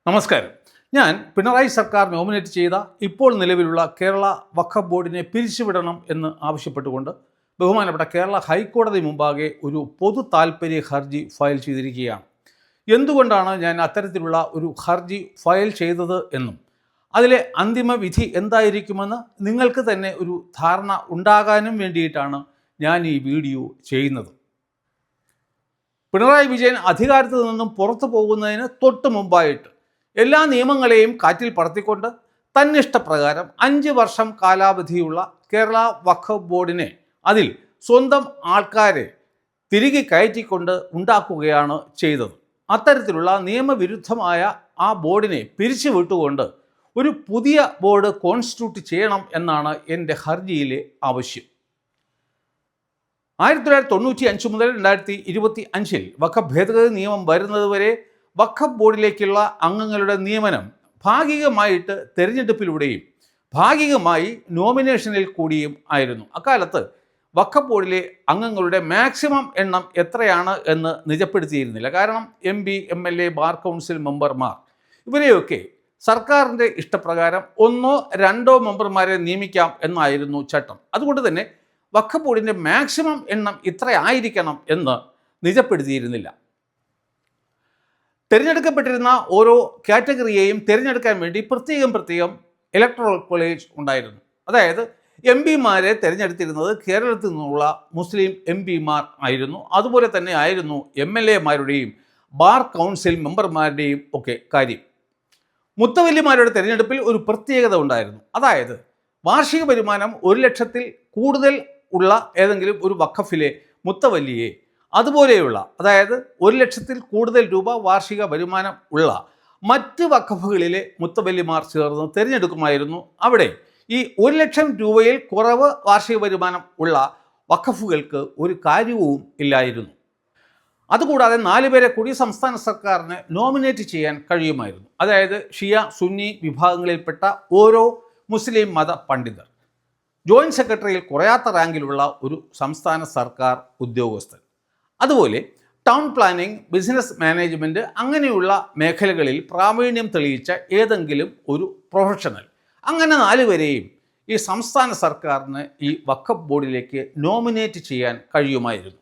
നമസ്കാരം. ഞാൻ പിണറായി സർക്കാർ നോമിനേറ്റ് ചെയ്ത ഇപ്പോൾ നിലവിലുള്ള കേരള വഖഫ് ബോർഡിനെ പിരിച്ചുവിടണം എന്ന് ആവശ്യപ്പെട്ടുകൊണ്ട് ബഹുമാനപ്പെട്ട കേരള ഹൈക്കോടതി മുമ്പാകെ ഒരു പൊതു താൽപ്പര്യ ഹർജി ഫയൽ ചെയ്തിരിക്കുകയാണ്. എന്തുകൊണ്ടാണ് ഞാൻ അത്തരത്തിലുള്ള ഒരു ഹർജി ഫയൽ ചെയ്തത് എന്നും അതിലെ അന്തിമ വിധി എന്തായിരിക്കുമെന്ന് നിങ്ങൾക്ക് തന്നെ ഒരു ധാരണ ഉണ്ടാകാനും വേണ്ടിയിട്ടാണ് ഞാൻ ഈ വീഡിയോ ചെയ്യുന്നത്. പിണറായി വിജയൻ അധികാരത്തിൽ നിന്നും പുറത്തു പോകുന്നതിന് തൊട്ട് മുമ്പായിട്ട് എല്ലാ നിയമങ്ങളെയും കാറ്റിൽ പറത്തിക്കൊണ്ട് തന്നിഷ്ടപ്രകാരം 5 വർഷം കാലാവധിയുള്ള കേരള വഖഫ് ബോർഡിനെ അതിൽ സ്വന്തം ആൾക്കാരെ തിരികെ കയറ്റിക്കൊണ്ട് ഉണ്ടാക്കുകയാണ് ചെയ്തത്. അത്തരത്തിലുള്ള നിയമവിരുദ്ധമായ ആ ബോർഡിനെ പിരിച്ചുവിട്ടുകൊണ്ട് ഒരു പുതിയ ബോർഡ് കോൺസ്റ്റിറ്റ്യൂട്ട് ചെയ്യണം എന്നാണ് എൻ്റെ ഹർജിയിലെ ആവശ്യം. 1995 മുതൽ 2025 വഖഫ് ഭേദഗതി നിയമം വരുന്നതുവരെ വഖഫ് ബോർഡിലേക്കുള്ള അംഗങ്ങളുടെ നിയമനം ഭാഗികമായിട്ട് തെരഞ്ഞെടുപ്പിലൂടെയും ഭാഗികമായി നോമിനേഷനിൽ കൂടിയും ആയിരുന്നു. അക്കാലത്ത് വഖഫ് ബോർഡിലെ അംഗങ്ങളുടെ മാക്സിമം എണ്ണം എത്രയാണ് എന്ന് നിജപ്പെടുത്തിയിരുന്നില്ല. കാരണം MP, MLA, ബാർ കൗൺസിൽ മെമ്പർമാർ ഇവരെയൊക്കെ സർക്കാരിൻ്റെ ഇഷ്ടപ്രകാരം 1 or 2 മെമ്പർമാരെ നിയമിക്കാം എന്നായിരുന്നു ചട്ടം. അതുകൊണ്ട് തന്നെ വഖഫ് ബോർഡിൻ്റെ മാക്സിമം എണ്ണം ഇത്ര ആയിരിക്കണം എന്ന് നിജപ്പെടുത്തിയിരുന്നില്ല. തിരഞ്ഞെടുക്കപ്പെട്ടിരുന്ന ഓരോ കാറ്റഗറിയെയും തിരഞ്ഞെടുക്കാൻ വേണ്ടി പ്രത്യേകം ഇലക്ടറൽ കോളേജ് ഉണ്ടായിരുന്നു. അതായത് MPമാരെ തിരഞ്ഞെടുത്തിരുന്നത് കേരളത്തിൽ നിന്നുള്ള മുസ്ലിം MPമാർ ആയിരുന്നു. അതുപോലെ തന്നെ ആയിരുന്നു MLAമാരുടെയും ബാർ കൗൺസിൽ മെമ്പർമാരുടെയും ഒക്കെ കാര്യം. മുത്തവല്ലിമാരുടെ തിരഞ്ഞെടുപ്പിൽ ഒരു പ്രത്യേകത ഉണ്ടായിരുന്നു. അതായത് വാർഷിക വരുമാനം 1 ലക്ഷത്തിൽ കൂടുതൽ ഉള്ള ഏതെങ്കിലും ഒരു വഖഫിലെ മുത്തവല്ലിയെ അതുപോലെയുള്ള അതായത് 1 ലക്ഷത്തിൽ കൂടുതൽ രൂപ വാർഷിക വരുമാനം ഉള്ള മറ്റ് വഖഫുകളിലെ മുത്തവല്ലിമാർ ചേർന്ന് തിരഞ്ഞെടുക്കുമായിരുന്നു. അവിടെ ഈ 1 ലക്ഷം രൂപയിൽ കുറവ് വാർഷിക വരുമാനം ഉള്ള വഖഫുകൾക്ക് ഒരു കാര്യവും ഇല്ലായിരുന്നു. അതുകൂടാതെ 4 പേരെ കൂടി സംസ്ഥാന സർക്കാരിന് നോമിനേറ്റ് ചെയ്യാൻ കഴിയുമായിരുന്നു. അതായത് ഷിയ, സുന്നി വിഭാഗങ്ങളിൽപ്പെട്ട ഓരോ മുസ്ലിം മത പണ്ഡിതർ, ജോയിൻറ്റ് സെക്രട്ടറിയിൽ കുറയാത്ത റാങ്കിലുള്ള ഒരു സംസ്ഥാന സർക്കാർ ഉദ്യോഗസ്ഥൻ, അതുപോലെ ടൗൺ പ്ലാനിംഗ്, ബിസിനസ് മാനേജ്മെൻറ്റ് അങ്ങനെയുള്ള മേഖലകളിൽ പ്രാവീണ്യം തെളിയിച്ച ഏതെങ്കിലും ഒരു പ്രൊഫഷണൽ, അങ്ങനെ 4 പേരെയും ഈ സംസ്ഥാന സർക്കാരിന് ഈ വഖഫ് ബോർഡിലേക്ക് നോമിനേറ്റ് ചെയ്യാൻ കഴിയുമായിരുന്നു.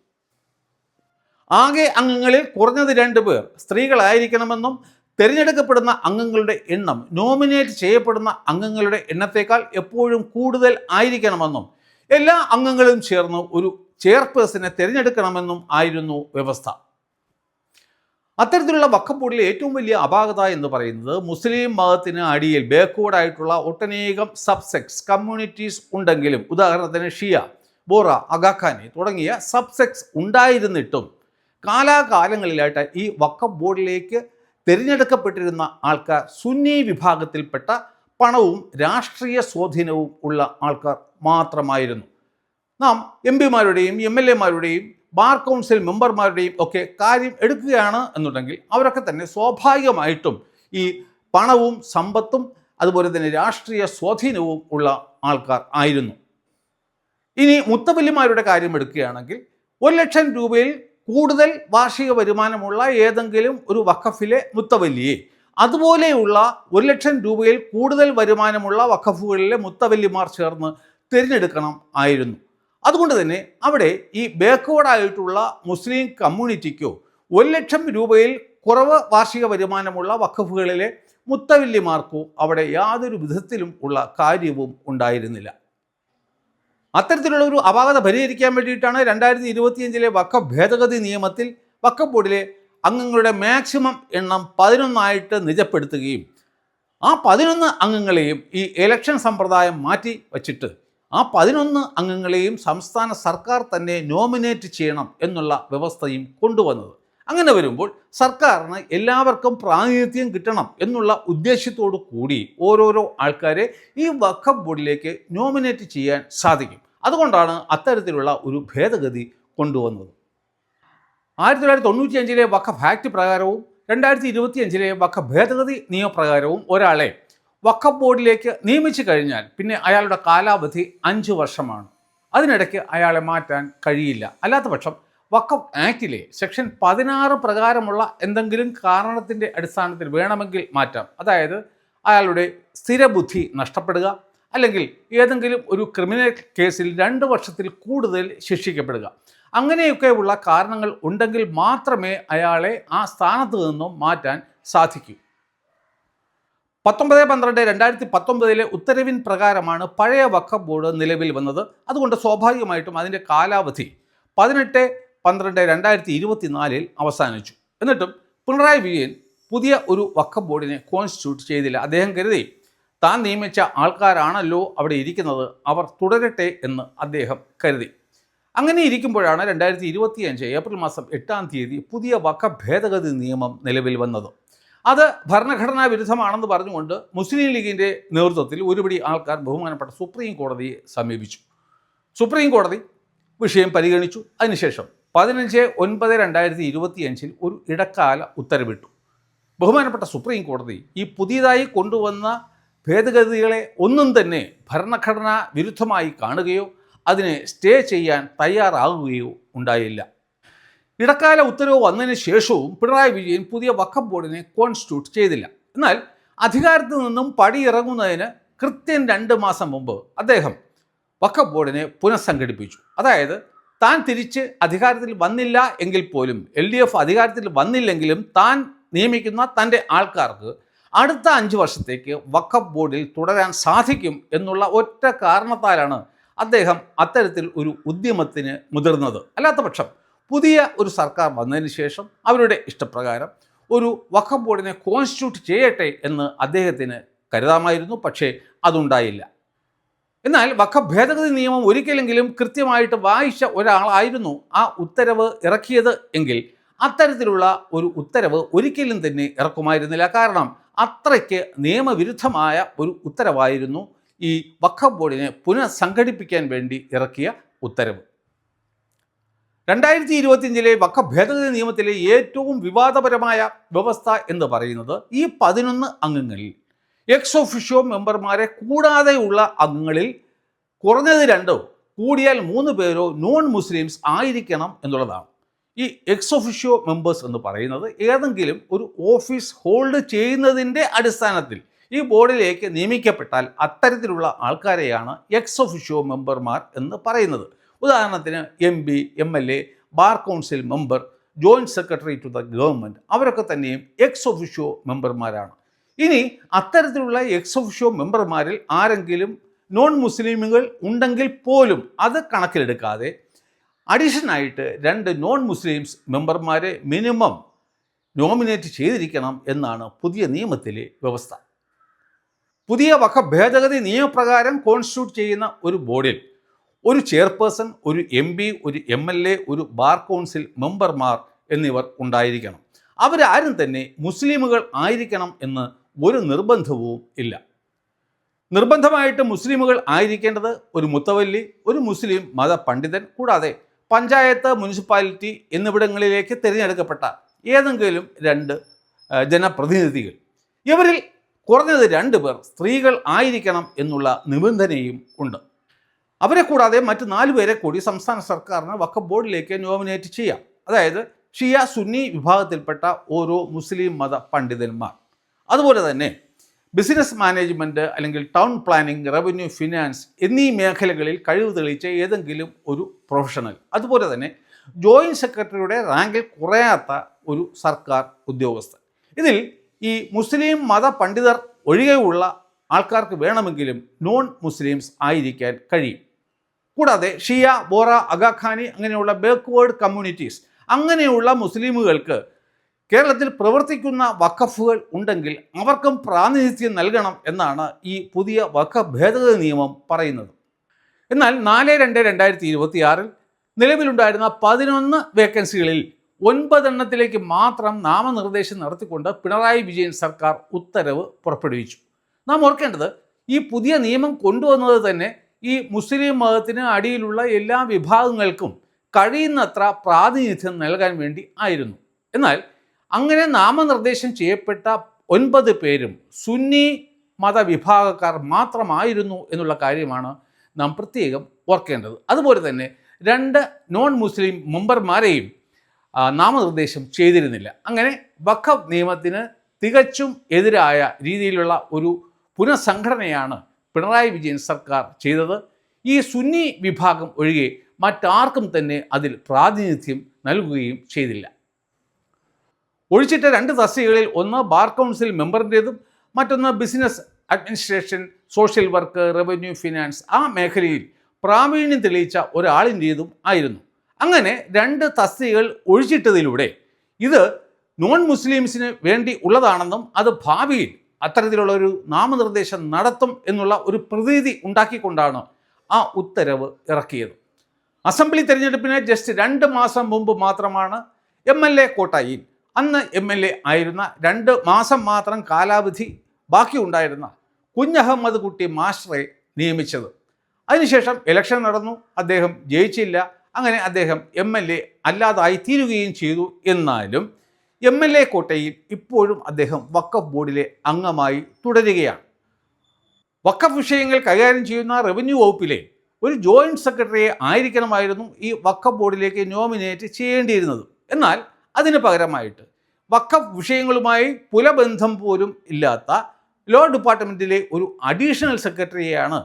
ആകെ അംഗങ്ങളിൽ കുറഞ്ഞത് 2 പേർ സ്ത്രീകളായിരിക്കണമെന്നും തിരഞ്ഞെടുക്കപ്പെടുന്ന അംഗങ്ങളുടെ എണ്ണം നോമിനേറ്റ് ചെയ്യപ്പെടുന്ന അംഗങ്ങളുടെ എണ്ണത്തേക്കാൾ എപ്പോഴും കൂടുതൽ ആയിരിക്കണമെന്നും എല്ലാ അംഗങ്ങളും ചേർന്ന് ഒരു ചെയർപേഴ്സനെ തിരഞ്ഞെടുക്കണമെന്നും ആയിരുന്നു വ്യവസ്ഥ. അത്തരത്തിലുള്ള വഖഫ് ബോർഡിലെ ഏറ്റവും വലിയ അപാകത എന്ന് പറയുന്നത് മുസ്ലിം മതത്തിന് അടിയിൽ ബാക്ക്വേർഡായിട്ടുള്ള ഒട്ടനേകം സബ്സെക്സ് കമ്മ്യൂണിറ്റീസ് ഉണ്ടെങ്കിലും, ഉദാഹരണത്തിന് ഷിയ, ബോറ, അഗാഖാനി തുടങ്ങിയ സബ്സെക്സ് ഉണ്ടായിരുന്നിട്ടും കാലാകാലങ്ങളിലായിട്ട് ഈ വഖഫ് ബോർഡിലേക്ക് തിരഞ്ഞെടുക്കപ്പെട്ടിരുന്ന ആൾക്കാർ സുന്നി വിഭാഗത്തിൽപ്പെട്ട പണവും രാഷ്ട്രീയ സ്വാധീനവും ഉള്ള ആൾക്കാർ മാത്രമായിരുന്നു. നാം MPമാരുടെയും MLAമാരുടെയും ബാർ കൗൺസിൽ മെമ്പർമാരുടെയും ഒക്കെ കാര്യം എടുക്കുകയാണ് എന്നുണ്ടെങ്കിൽ അവരൊക്കെ തന്നെ സ്വാഭാവികമായിട്ടും ഈ പണവും സമ്പത്തും അതുപോലെ തന്നെ രാഷ്ട്രീയ സ്വാധീനവും ഉള്ള ആൾക്കാർ ആയിരുന്നു. ഇനി മുത്തവല്ലിമാരുടെ കാര്യം എടുക്കുകയാണെങ്കിൽ 1 ലക്ഷം രൂപയിൽ കൂടുതൽ വാർഷിക വരുമാനമുള്ള ഏതെങ്കിലും ഒരു വഖഫിലെ മുത്തവല്ലിയെ അതുപോലെയുള്ള 1 ലക്ഷം രൂപയിൽ കൂടുതൽ വരുമാനമുള്ള വഖഫുകളിലെ മുത്തവല്ലിമാർ ചേർന്ന് തിരഞ്ഞെടുക്കണം ആയിരുന്നു. അതുകൊണ്ട് തന്നെ അവിടെ ഈ ബാക്ക്വേർഡായിട്ടുള്ള മുസ്ലിം കമ്മ്യൂണിറ്റിക്കോ 1 ലക്ഷം രൂപയിൽ കുറവ് വാർഷിക വരുമാനമുള്ള വഖഫുകളിലെ മുത്തവല്ലിമാർക്കോ അവിടെ യാതൊരു വിധത്തിലും ഉള്ള കാര്യവും ഉണ്ടായിരുന്നില്ല. അത്തരത്തിലുള്ള ഒരു അപാകത പരിഹരിക്കാൻ വേണ്ടിയിട്ടാണ് 2025 വഖഫ് ഭേദഗതി നിയമത്തിൽ വഖഫ് ബോർഡിലെ അംഗങ്ങളുടെ മാക്സിമം എണ്ണം 11 ആയിട്ട് നിജപ്പെടുത്തുകയും ആ 11 അംഗങ്ങളെയും ഈ ഇലക്ഷൻ സമ്പ്രദായം മാറ്റി വച്ചിട്ട് ആ 11 അംഗങ്ങളെയും സംസ്ഥാന സർക്കാർ തന്നെ നോമിനേറ്റ് ചെയ്യണം എന്നുള്ള വ്യവസ്ഥയും കൊണ്ടുവന്നത്. അങ്ങനെ വരുമ്പോൾ സർക്കാരിന് എല്ലാവർക്കും പ്രാതിനിധ്യം കിട്ടണം എന്നുള്ള ഉദ്ദേശ്യത്തോടു കൂടി ഓരോരോ ആൾക്കാരെ ഈ വഖഫ് ബോർഡിലേക്ക് നോമിനേറ്റ് ചെയ്യാൻ സാധിക്കും. അതുകൊണ്ടാണ് അത്തരത്തിലുള്ള ഒരു ഭേദഗതി കൊണ്ടുവന്നത്. 1995 വഖഫ് ആക്ട് പ്രകാരവും 2025 വഖഫ് ഭേദഗതി നിയമപ്രകാരവും ഒരാളെ വഖഫ് ബോർഡിലേക്ക് നിയമിച്ചു കഴിഞ്ഞാൽ പിന്നെ അയാളുടെ കാലാവധി 5 വർഷമാണ്. അതിനിടയ്ക്ക് അയാളെ മാറ്റാൻ കഴിയില്ല. അല്ലാത്ത പക്ഷം വഖഫ് ആക്ടിലെ സെക്ഷൻ 16 പ്രകാരമുള്ള എന്തെങ്കിലും കാരണത്തിൻ്റെ അടിസ്ഥാനത്തിൽ വേണമെങ്കിൽ മാറ്റാം. അതായത് അയാളുടെ സ്ഥിരബുദ്ധി നഷ്ടപ്പെടുക, അല്ലെങ്കിൽ ഏതെങ്കിലും ഒരു ക്രിമിനൽ കേസിൽ 2 വർഷത്തിൽ കൂടുതൽ ശിക്ഷിക്കപ്പെടുക, അങ്ങനെയൊക്കെയുള്ള കാരണങ്ങൾ ഉണ്ടെങ്കിൽ മാത്രമേ അയാളെ ആ സ്ഥാനത്ത് നിന്നും മാറ്റാൻ സാധിക്കൂ. 19/12/2019 ഉത്തരവിൻ പ്രകാരമാണ് പഴയ വഖഫ് ബോർഡ് നിലവിൽ വന്നത്. അതുകൊണ്ട് സ്വാഭാവികമായിട്ടും അതിൻ്റെ കാലാവധി 18/12/2024 അവസാനിച്ചു. എന്നിട്ടും പിണറായി വിജയൻ പുതിയ ഒരു വഖഫ് ബോർഡിനെ കോൺസ്റ്റിറ്റ്യൂട്ട് ചെയ്തില്ല. അദ്ദേഹം കരുതി താൻ നിയമിച്ച ആൾക്കാരാണല്ലോ അവിടെ ഇരിക്കുന്നത്, അവർ തുടരട്ടെ എന്ന് അദ്ദേഹം കരുതി. അങ്ങനെ ഇരിക്കുമ്പോഴാണ് 2025 ഏപ്രിൽ മാസം 8-ാം തീയതി പുതിയ വഖഫ് ഭേദഗതി നിയമം നിലവിൽ വന്നത്. അത് ഭരണഘടനാ വിരുദ്ധമാണെന്ന് പറഞ്ഞുകൊണ്ട് മുസ്ലിം ലീഗിൻ്റെ നേതൃത്വത്തിൽ ഒരുപിടി ആൾക്കാർ ബഹുമാനപ്പെട്ട സുപ്രീം കോടതിയെ സമീപിച്ചു. സുപ്രീം കോടതി വിഷയം പരിഗണിച്ചു. അതിനുശേഷം 15/9/2025 ഒരു ഇടക്കാല ഉത്തരവിട്ടു. ബഹുമാനപ്പെട്ട സുപ്രീം കോടതി ഈ പുതിയതായി കൊണ്ടുവന്ന ഭേദഗതികളെ ഒന്നും തന്നെ ഭരണഘടനാ വിരുദ്ധമായി കാണുകയോ അതിനെ സ്റ്റേ ചെയ്യാൻ തയ്യാറാകുകയോ ഉണ്ടായില്ല. ഇടക്കാല ഉത്തരവ് വന്നതിന് ശേഷവും പിണറായി വിജയൻ പുതിയ വഖഫ് ബോർഡിനെ കോൺസ്റ്റിറ്റ്യൂട്ട് ചെയ്തില്ല. എന്നാൽ അധികാരത്തിൽ നിന്നും പടിയിറങ്ങുന്നതിന് കൃത്യം 2 മാസം മുമ്പ് അദ്ദേഹം വഖഫ് ബോർഡിനെ പുനഃസംഘടിപ്പിച്ചു. അതായത് താൻ തിരിച്ച് അധികാരത്തിൽ വന്നില്ല എങ്കിൽ പോലും, LDF അധികാരത്തിൽ വന്നില്ലെങ്കിലും താൻ നിയമിക്കുന്ന തൻ്റെ ആൾക്കാർക്ക് അടുത്ത 5 വർഷത്തേക്ക് വഖഫ് ബോർഡിൽ തുടരാൻ സാധിക്കും എന്നുള്ള ഒറ്റ കാരണത്താലാണ് അദ്ദേഹം അത്തരത്തിൽ ഒരു ഉദ്യമത്തിന് മുതിർന്നത്. അല്ലാത്ത പക്ഷം പുതിയ ഒരു സർക്കാർ വന്നതിന് ശേഷം അവരുടെ ഇഷ്ടപ്രകാരം ഒരു വഖഫ് ബോർഡിനെ കോൺസ്റ്റിറ്റ്യൂട്ട് ചെയ്യട്ടെ എന്ന് അദ്ദേഹത്തിന് കരുതാമായിരുന്നു. പക്ഷേ അതുണ്ടായില്ല. എന്നാൽ വഖഫ് ഭേദഗതി നിയമം ഒരിക്കലെങ്കിലും കൃത്യമായിട്ട് വായിച്ച ഒരാളായിരുന്നു ആ ഉത്തരവ് ഇറക്കിയത് എങ്കിൽ അത്തരത്തിലുള്ള ഒരു ഉത്തരവ് ഒരിക്കലും തന്നെ ഇറക്കുമായിരുന്നില്ല. കാരണം അത്രയ്ക്ക് നിയമവിരുദ്ധമായ ഒരു ഉത്തരവായിരുന്നു ഈ വഖഫ് ബോർഡിനെ പുനഃസംഘടിപ്പിക്കാൻ വേണ്ടി ഇറക്കിയ ഉത്തരവ്. 2025 വഖഫ് ഭേദഗതി നിയമത്തിലെ ഏറ്റവും വിവാദപരമായ വ്യവസ്ഥ എന്ന് പറയുന്നത് ഈ 11 അംഗങ്ങളിൽ എക്സ് ഒഫിഷ്യോ മെമ്പർമാരെ കൂടാതെയുള്ള അംഗങ്ങളിൽ കുറഞ്ഞത് 2 കൂടിയാൽ 3 പേരോ നോൺ മുസ്ലിംസ് ആയിരിക്കണം എന്നുള്ളതാണ്. ഈ എക്സ് ഒഫിഷ്യോ മെമ്പേഴ്സ് എന്ന് പറയുന്നത് ഏതെങ്കിലും ഒരു ഓഫീസ് ഹോൾഡ് ചെയ്യുന്നതിൻ്റെ അടിസ്ഥാനത്തിൽ ഈ ബോർഡിലേക്ക് നിയമിക്കപ്പെട്ടാൽ അത്തരത്തിലുള്ള ആൾക്കാരെയാണ് എക്സ് ഒഫിഷ്യോ മെമ്പർമാർ എന്ന് പറയുന്നത്. ഉദാഹരണത്തിന് MP, MLA, bar council member, joint secretary to the government, അവരൊക്കെ തന്നെയും എക്സ് ഒഫിഷ്യോ മെമ്പർമാരാണ്. ഇനി അത്തരത്തിലുള്ള എക്സ് ഒഫിഷ്യോ മെമ്പർമാരിൽ ആരെങ്കിലും നോൺ മുസ്ലിമുകൾ ഉണ്ടെങ്കിൽ പോലും അത് കണക്കിലെടുക്കാതെ അഡീഷനായിട്ട് 2 നോൺ മുസ്ലിംസ് മെമ്പർമാരെ മിനിമം നോമിനേറ്റ് ചെയ്തിരിക്കണം എന്നാണ് പുതിയ നിയമത്തിലെ വ്യവസ്ഥ. പുതിയ വഖഫ് ഭേദഗതി നിയമപ്രകാരം കോൺസ്റ്റിറ്റ്യൂട്ട് ചെയ്യുന്ന ഒരു ബോർഡിൽ ഒരു ചെയർപേഴ്സൺ, ഒരു MP, ഒരു MLA, ഒരു ബാർ കൗൺസിൽ മെമ്പർമാർ എന്നിവർ ഉണ്ടായിരിക്കണം. അവരാരും തന്നെ മുസ്ലിമുകൾ ആയിരിക്കണം എന്ന് ഒരു നിർബന്ധവും ഇല്ല. നിർബന്ധമായിട്ട് മുസ്ലിമുകൾ ആയിരിക്കേണ്ടത് ഒരു മുത്തവല്ലി, ഒരു മുസ്ലിം മത പണ്ഡിതൻ, കൂടാതെ പഞ്ചായത്ത്, മുനിസിപ്പാലിറ്റി എന്നിവിടങ്ങളിലേക്ക് തിരഞ്ഞെടുക്കപ്പെട്ട ഏതെങ്കിലും 2 ജനപ്രതിനിധികൾ. ഇവരിൽ കുറഞ്ഞത് 2 പേർ സ്ത്രീകൾ ആയിരിക്കണം എന്നുള്ള നിബന്ധനയും ഉണ്ട്. അവരെ കൂടാതെ മറ്റ് 4 പേരെ കൂടി സംസ്ഥാന സർക്കാരിന് വഖഫ് ബോർഡിലേക്ക് നോമിനേറ്റ് ചെയ്യാം. അതായത് ഷിയ, സുന്നി വിഭാഗത്തിൽപ്പെട്ട ഓരോ മുസ്ലിം മത പണ്ഡിതന്മാർ. അതുപോലെ തന്നെ ബിസിനസ് മാനേജ്മെൻറ്റ് അല്ലെങ്കിൽ ടൗൺ പ്ലാനിംഗ്, റവന്യൂ, ഫിനാൻസ് എന്നീ മേഖലകളിൽ കഴിവ് തെളിയിച്ച ഏതെങ്കിലും ഒരു പ്രൊഫഷണൽ. അതുപോലെ തന്നെ ജോയിൻറ്റ് സെക്രട്ടറിയുടെ റാങ്കിൽ കുറയാത്ത ഒരു സർക്കാർ ഉദ്യോഗസ്ഥൻ. ഇതിൽ ഈ മുസ്ലിം മത പണ്ഡിതർ ഒഴികെയുള്ള ആൾക്കാർക്ക് വേണമെങ്കിലും നോൺ മുസ്ലിംസ് ആയിരിക്കാൻ കഴിയും. കൂടാതെ ഷിയ, ബോറ, അഗാഖാനി അങ്ങനെയുള്ള ബാക്ക്വേർഡ് കമ്മ്യൂണിറ്റീസ്, അങ്ങനെയുള്ള മുസ്ലിമുകൾക്ക് കേരളത്തിൽ പ്രവർത്തിക്കുന്ന വഖഫുകൾ ഉണ്ടെങ്കിൽ അവർക്കും പ്രാതിനിധ്യം നൽകണം എന്നാണ് ഈ പുതിയ വഖഫ് ഭേദഗതി നിയമം പറയുന്നത്. എന്നാൽ 4/2/2026 നിലവിലുണ്ടായിരുന്ന 11 വേക്കൻസികളിൽ 9 എണ്ണത്തിലേക്ക് മാത്രം നാമനിർദ്ദേശം നടത്തിക്കൊണ്ട് പിണറായി വിജയൻ സർക്കാർ ഉത്തരവ് പുറപ്പെടുവിച്ചു. നാം ഓർക്കേണ്ടത് ഈ പുതിയ നിയമം കൊണ്ടുവന്നത് തന്നെ ഈ മുസ്ലിം മതത്തിന് അടിയിലുള്ള എല്ലാ വിഭാഗങ്ങൾക്കും കഴിയുന്നത്ര പ്രാതിനിധ്യം നൽകാൻ വേണ്ടി ആയിരുന്നു. എന്നാൽ അങ്ങനെ നാമനിർദ്ദേശം ചെയ്യപ്പെട്ട 9 പേരും സുന്നി മതവിഭാഗക്കാർ മാത്രമായിരുന്നു എന്നുള്ള കാര്യമാണ് നാം പ്രത്യേകം ഓർക്കേണ്ടത്. അതുപോലെ തന്നെ 2 നോൺ മുസ്ലിം മെമ്പർമാരെയും നാമനിർദ്ദേശം ചെയ്തിരുന്നില്ല. അങ്ങനെ വഖഫ് നിയമത്തിന് തികച്ചും എതിരായ രീതിയിലുള്ള ഒരു പുനഃസംഘടനയാണ് പിണറായി വിജയൻ സർക്കാർ ചെയ്തത്. ഈ സുന്നി വിഭാഗം ഒഴികെ മറ്റാർക്കും തന്നെ അതിൽ പ്രാതിനിധ്യം നൽകുകയും ചെയ്തില്ല. ഒഴിച്ചിട്ട 2 തസ്തികകളിൽ ഒന്ന് ബാർ കൗൺസിൽ മെമ്പറിൻ്റേതും മറ്റൊന്ന് business administration, social work, revenue, finance ആ മേഖലയിൽ പ്രാവീണ്യം തെളിയിച്ച ഒരാളിൻ്റേതും ആയിരുന്നു. അങ്ങനെ 2 തസ്തികകൾ ഒഴിച്ചിട്ടതിലൂടെ ഇത് നോൺ മുസ്ലിംസിന് വേണ്ടി ഉള്ളതാണെന്നും അത് ഭാവിയിൽ അത്തരത്തിലുള്ള ഒരു നാമനിർദ്ദേശം നടത്തും എന്നുള്ള ഒരു പ്രതീതി ഉണ്ടാക്കിക്കൊണ്ടാണ് ആ ഉത്തരവ് ഇറക്കിയത്. അസംബ്ലി തെരഞ്ഞെടുപ്പിന് ജസ്റ്റ് 2 മാസം മുമ്പ് മാത്രമാണ് MLA കോട്ടായിൽ അന്ന് MLA ആയിരുന്ന 2 മാസം മാത്രം കാലാവധി ബാക്കിയുണ്ടായിരുന്ന കുഞ്ഞഹമ്മദ് കുട്ടി മാസ്റ്ററെ നിയമിച്ചത്. അതിനുശേഷം ഇലക്ഷൻ നടന്നു, അദ്ദേഹം ജയിച്ചില്ല. അങ്ങനെ അദ്ദേഹം MLA അല്ലാതായി തീരുകയും ചെയ്തു. എന്നാലും MLA കോട്ടയിൽ ഇപ്പോഴും അദ്ദേഹം വഖഫ് ബോർഡിലെ അംഗമായി തുടരുകയാണ്. വഖഫ് വിഷയങ്ങൾ കൈകാര്യം ചെയ്യുന്ന റവന്യൂ വകുപ്പിലെ ഒരു ജോയിൻറ്റ് സെക്രട്ടറിയെ ആയിരിക്കണമായിരുന്നു ഈ വഖഫ് ബോർഡിലേക്ക് നോമിനേറ്റ് ചെയ്യേണ്ടിയിരുന്നത്. എന്നാൽ അതിന് പകരമായിട്ട് വഖഫ് വിഷയങ്ങളുമായി പുലബന്ധം പോലും ഇല്ലാത്ത ലോ ഡിപ്പാർട്ട്മെൻറ്റിലെ ഒരു അഡീഷണൽ സെക്രട്ടറിയെയാണ്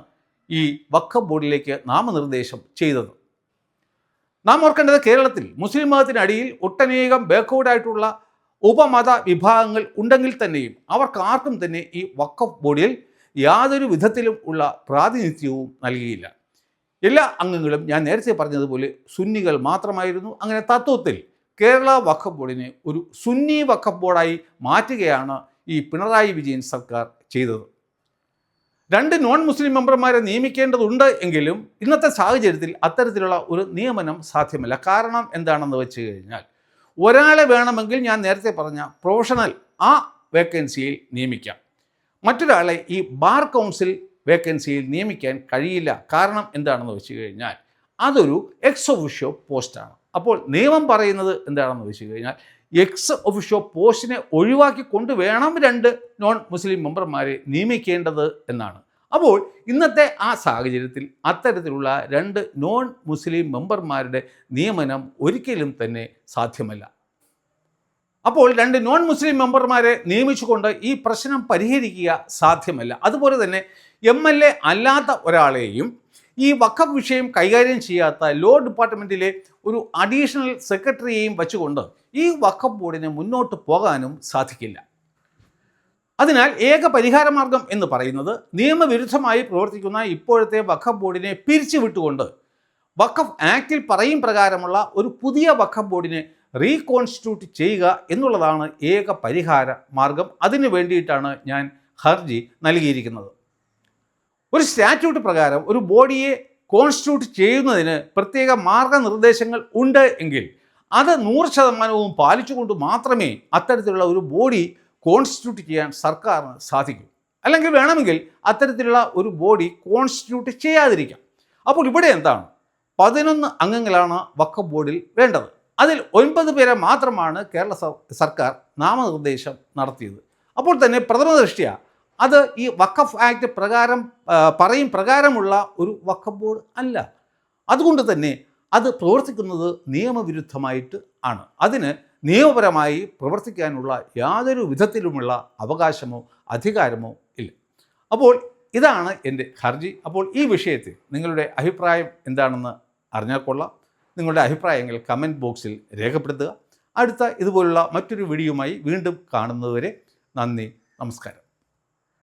ഈ വഖഫ് ബോർഡിലേക്ക് നാമനിർദ്ദേശം ചെയ്തത്. നാം ഓർക്കേണ്ടത്, കേരളത്തിൽ മുസ്ലിം മതത്തിനടിയിൽ ഒട്ടനേകം ബാക്ക്വേർഡായിട്ടുള്ള ഉപമത വിഭാഗങ്ങൾ ഉണ്ടെങ്കിൽ തന്നെയും അവർക്കാർക്കും തന്നെ ഈ വഖഫ് ബോർഡിൽ യാതൊരു വിധത്തിലും ഉള്ള പ്രാതിനിധ്യവും നൽകിയില്ല. എല്ലാ അംഗങ്ങളും ഞാൻ നേരത്തെ പറഞ്ഞതുപോലെ സുന്നികൾ മാത്രമായിരുന്നു. അങ്ങനെ തത്വത്തിൽ കേരള വഖഫ് ബോർഡിനെ ഒരു സുന്നി വഖഫ് ബോർഡായി മാറ്റുകയാണ് ഈ പിണറായി വിജയൻ സർക്കാർ ചെയ്തത്. 2 നോൺ മുസ്ലിം മെമ്പർമാരെ നിയമിക്കേണ്ടതുണ്ട് എങ്കിലും ഇന്നത്തെ സാഹചര്യത്തിൽ അത്തരത്തിലുള്ള ഒരു നിയമനം സാധ്യമല്ല. കാരണം എന്താണെന്ന് വെച്ച് കഴിഞ്ഞാൽ, ഒരാളെ വേണമെങ്കിൽ ഞാൻ നേരത്തെ പറഞ്ഞ പ്രൊഫഷണൽ ആ വേക്കൻസിയിൽ നിയമിക്കാം, മറ്റൊരാളെ ഈ ബാർ കൗൺസിൽ വേക്കൻസിയിൽ നിയമിക്കാൻ കഴിയില്ല. കാരണം എന്താണെന്ന് വെച്ച് കഴിഞ്ഞാൽ അതൊരു എക്സ് ഒഫിഷ്യോ പോസ്റ്റാണ്. അപ്പോൾ നിയമം പറയുന്നത് എന്താണെന്ന് വെച്ച് കഴിഞ്ഞാൽ എക്സ് ഒഫിഷ്യോ പോസ്റ്റിനെ ഒഴിവാക്കിക്കൊണ്ട് വേണം 2 നോൺ മുസ്ലിം മെമ്പർമാരെ നിയമിക്കേണ്ടത് എന്നാണ്. അപ്പോൾ ഇന്നത്തെ ആ സാഹചര്യത്തിൽ അത്തരത്തിലുള്ള 2 നോൺ മുസ്ലിം മെമ്പർമാരുടെ നിയമനം ഒരിക്കലും തന്നെ സാധ്യമല്ല. അപ്പോൾ 2 നോൺ മുസ്ലിം മെമ്പർമാരെ നിയമിച്ചുകൊണ്ട് ഈ പ്രശ്നം പരിഹരിക്കുക സാധ്യമല്ല. അതുപോലെ തന്നെ MLA അല്ലാത്ത ഒരാളെയും ഈ വഖഫ് വിഷയം കൈകാര്യം ചെയ്യാത്ത ലോ ഡിപ്പാർട്ട്മെൻറ്റിലെ ഒരു അഡീഷണൽ സെക്രട്ടറിയെയും വച്ചുകൊണ്ട് ഈ വഖഫ് ബോർഡിന് മുന്നോട്ട് പോകാനും സാധിക്കില്ല. അതിനാൽ ഏക പരിഹാരമാർഗം എന്ന് പറയുന്നത് നിയമവിരുദ്ധമായി പ്രവർത്തിക്കുന്ന ഇപ്പോഴത്തെ വഖഫ് ബോർഡിനെ പിരിച്ചുവിട്ടുകൊണ്ട് വഖഫ് ആക്റ്റിൽ പറയും പ്രകാരമുള്ള ഒരു പുതിയ വഖഫ് ബോർഡിനെ റീകോൺസ്റ്റിറ്റ്യൂട്ട് ചെയ്യുക എന്നുള്ളതാണ് ഏക പരിഹാര മാർഗം. അതിനു വേണ്ടിയിട്ടാണ് ഞാൻ ഹർജി നൽകിയിരിക്കുന്നത്. ഒരു സ്റ്റാറ്റ്യൂട്ട് പ്രകാരം ഒരു ബോഡിയെ കോൺസ്റ്റിറ്റ്യൂട്ട് ചെയ്യുന്നതിന് പ്രത്യേക മാർഗനിർദ്ദേശങ്ങൾ ഉണ്ട് എങ്കിൽ അത് 100% പാലിച്ചുകൊണ്ട് മാത്രമേ അത്തരത്തിലുള്ള ഒരു ബോഡി കോൺസ്റ്റിറ്റ്യൂട്ട് ചെയ്യാൻ സർക്കാരിന് സാധിക്കും. അല്ലെങ്കിൽ വേണമെങ്കിൽ അത്തരത്തിലുള്ള ഒരു ബോഡി കോൺസ്റ്റിറ്റ്യൂട്ട് ചെയ്യാതിരിക്കാം. അപ്പോൾ ഇവിടെ എന്താണ്, 11 അംഗങ്ങളാണ് വഖഫ് ബോർഡിൽ വേണ്ടത്. അതിൽ 9 പേരെ മാത്രമാണ് കേരള സർക്കാർ നാമനിർദ്ദേശം നടത്തിയത്. അപ്പോൾ തന്നെ പ്രഥമ ദൃഷ്ട്യാ അത് ഈ വഖഫ് ആക്ട് പ്രകാരമുള്ള ഒരു വഖഫ് ബോർഡ് അല്ല. അതുകൊണ്ട് തന്നെ അത് പ്രവർത്തിക്കുന്നത് നിയമവിരുദ്ധമായിട്ട് ആണ്. അതിന് നിയമപരമായി പ്രവർത്തിക്കാനുള്ള യാതൊരു വിധത്തിലുമുള്ള അവകാശമോ അധികാരമോ ഇല്ല. അപ്പോൾ ഇതാണ് എൻ്റെ ഹർജി. അപ്പോൾ ഈ വിഷയത്തിൽ നിങ്ങളുടെ അഭിപ്രായം എന്താണെന്ന് അറിഞ്ഞാൽ കൊള്ളാം. നിങ്ങളുടെ അഭിപ്രായങ്ങൾ കമൻറ്റ് ബോക്സിൽ രേഖപ്പെടുത്തുക. അടുത്ത ഇതുപോലുള്ള മറ്റൊരു വീഡിയോയുമായി വീണ്ടും കാണുന്നതുവരെ നന്ദി, നമസ്കാരം.